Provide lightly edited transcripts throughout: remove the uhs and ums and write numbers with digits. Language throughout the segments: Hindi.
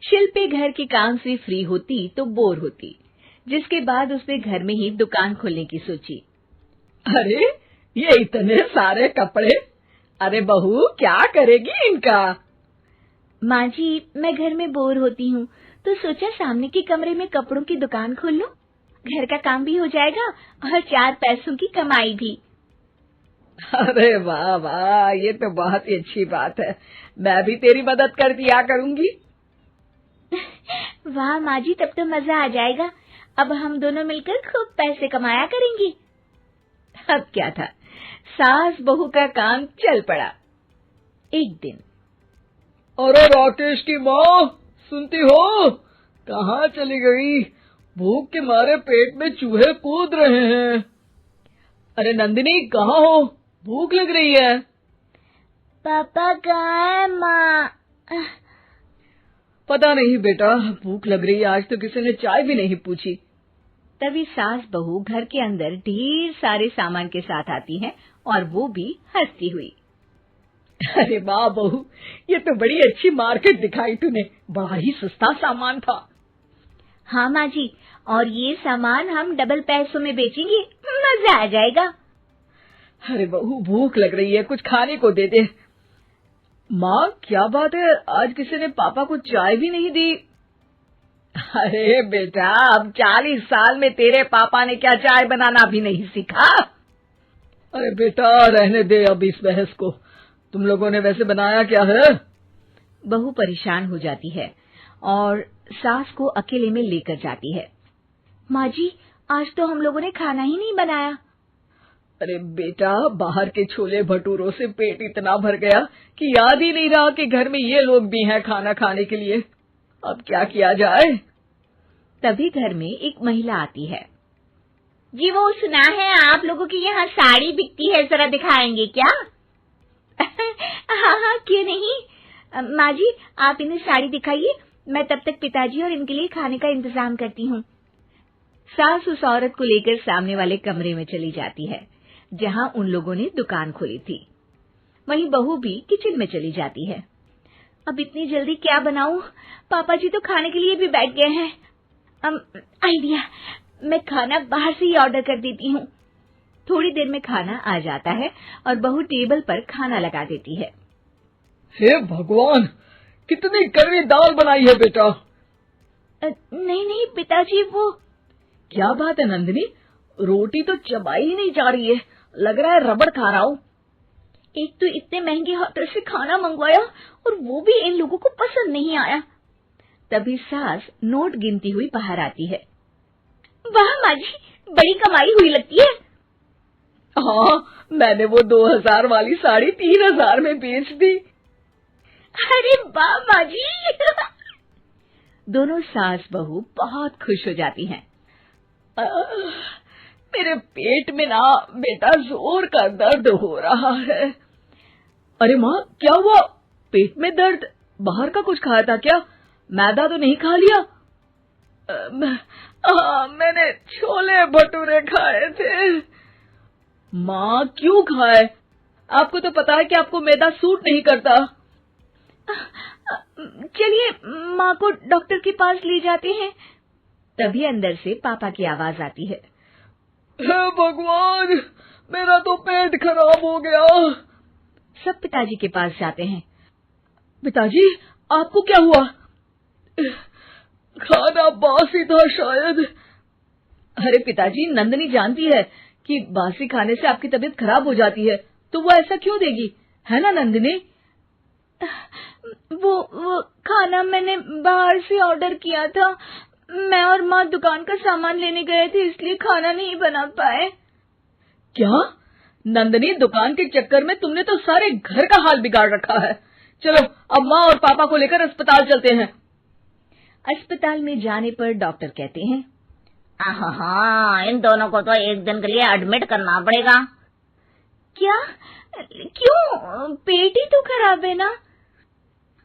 शिल्पी घर के काम से फ्री होती तो बोर होती, जिसके बाद उसने घर में ही दुकान खोलने की सोची। अरे ये इतने सारे कपड़े, अरे बहू क्या करेगी इनका? माँ जी, मैं घर में बोर होती हूँ तो सोचा सामने के कमरे में कपड़ों की दुकान खोल लूं। घर का काम भी हो जाएगा और 4 पैसों की कमाई भी। अरे वाह वाह, ये तो बहुत ही अच्छी बात है। मैं भी तेरी मदद कर दिया करूंगी। वाह माँ जी, तब तो मजा आ जाएगा। अब हम दोनों मिलकर खूब पैसे कमाया करेंगे। अब क्या था, सास बहू का काम चल पड़ा। एक दिन, अरे राकेश की माँ, सुनती हो? कहाँ चली गई? भूख के मारे पेट में चूहे कूद रहे हैं। अरे नंदिनी, कहाँ हो? भूख लग रही है। पापा कहाँ है माँ? पता नहीं बेटा, भूख लग रही है। आज तो किसी ने चाय भी नहीं पूछी। तभी सास बहू घर के अंदर ढेर सारे सामान के साथ आती हैं और वो भी हंसती हुई। अरे वाह बहू, ये तो बड़ी अच्छी मार्केट दिखाई तूने। बड़ा ही सस्ता सामान था। हाँ माँ जी, और ये सामान हम डबल पैसों में बेचेंगे, मजा आ जाएगा। अरे बहू, भूख लग रही है, कुछ खाने को दे दे। माँ क्या बात है, आज किसी ने पापा को चाय भी नहीं दी? अरे बेटा, अब 40 साल में तेरे पापा ने क्या चाय बनाना भी नहीं सीखा? अरे बेटा रहने दे अब इस बहस को। तुम लोगों ने वैसे बनाया क्या है? बहू परेशान हो जाती है और सास को अकेले में लेकर जाती है। माँ जी, आज तो हम लोगों ने खाना ही नहीं बनाया। अरे बेटा, बाहर के छोले भटूरों से पेट इतना भर गया कि याद ही नहीं रहा कि घर में ये लोग भी हैं खाना खाने के लिए। अब क्या किया जाए? तभी घर में एक महिला आती है। जी, वो सुना है आप लोगों के यहाँ साड़ी बिकती है, जरा दिखाएंगे क्या? हाँ हाँ, क्यों नहीं। माँ जी, आप इन्हें साड़ी दिखाइए, मैं तब तक पिताजी और इनके लिए खाने का इंतजाम करती हूँ। सास उस औरत को लेकर सामने वाले कमरे में चली जाती है जहाँ उन लोगों ने दुकान खोली थी। वहीं बहू भी किचन में चली जाती है। अब इतनी जल्दी क्या बनाऊं? पापा जी तो खाने के लिए भी बैठ गए हैं। आइडिया, मैं खाना बाहर से ही ऑर्डर कर देती हूँ। थोड़ी देर में खाना आ जाता है और बहू टेबल पर खाना लगा देती है। हे भगवान, कितनी कड़वी दाल बनाई है बेटा। नहीं नहीं पिताजी, वो क्या बात है नंदिनी, रोटी तो चबाई ही नहीं जा रही है, लग रहा है रबड़ खा रहा हूँ। एक तो इतने महंगे होटल से खाना मंगवाया और वो भी इन लोगों को पसंद नहीं आया। तभी सास नोट गिनती हुई बाहर आती है। वाह माँ जी, बड़ी कमाई हुई लगती है। हाँ, मैंने वो 2000 वाली साड़ी 3000 में बेच दी। अरे वाह माँ जी। दोनों सास बहू बहुत खुश हो जाती हैं। मेरे पेट में ना बेटा जोर का दर्द हो रहा है। अरे माँ, क्या हुआ? पेट में दर्द? बाहर का कुछ खाया था क्या? मैदा तो नहीं खा लिया? मैंने छोले भटूरे खाए थे। माँ क्यों खाए? आपको तो पता है कि आपको मैदा सूट नहीं करता। चलिए माँ को डॉक्टर के पास ले जाते हैं। तभी अंदर से पापा की आवाज आती है। हे भगवान, मेरा तो पेट खराब हो गया। सब पिताजी के पास जाते हैं। पिताजी, आपको क्या हुआ? खाना बासी था शायद। अरे पिताजी, नंदिनी जानती है कि बासी खाने से आपकी तबीयत खराब हो जाती है, तो वो ऐसा क्यों देगी, है ना नंदिनी? वो खाना मैंने बाहर से ऑर्डर किया था। मैं और माँ दुकान का सामान लेने गए थे, इसलिए खाना नहीं बना पाए। क्या नंदिनी, दुकान के चक्कर में तुमने तो सारे घर का हाल बिगाड़ रखा है। चलो अब माँ और पापा को लेकर अस्पताल चलते हैं। अस्पताल में जाने पर डॉक्टर कहते हैं, हाँ, इन दोनों को तो एक दिन के लिए एडमिट करना पड़ेगा। क्या? क्यों? पेट ही तो खराब है ना।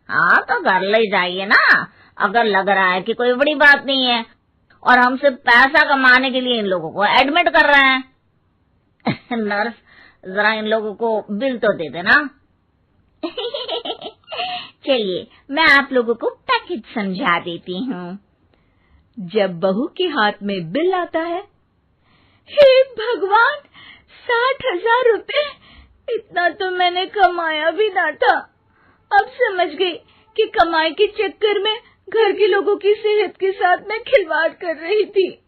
हाँ, तो घर ले जाइए ना, अगर लग रहा है कि कोई बड़ी बात नहीं है और हम सिर्फ पैसा कमाने के लिए इन लोगों को एडमिट कर रहे हैं। नर्स, जरा इन लोगों को बिल तो दे देना। चलिए, मैं आप लोगों को पैक फिर समझा देती हूँ। जब बहू के हाथ में बिल आता है, हे भगवान, 60,000 रुपए! इतना तो मैंने कमाया भी ना था। अब समझ गई कि कमाई के चक्कर में घर के लोगों की सेहत के साथ मैं खिलवाड़ कर रही थी।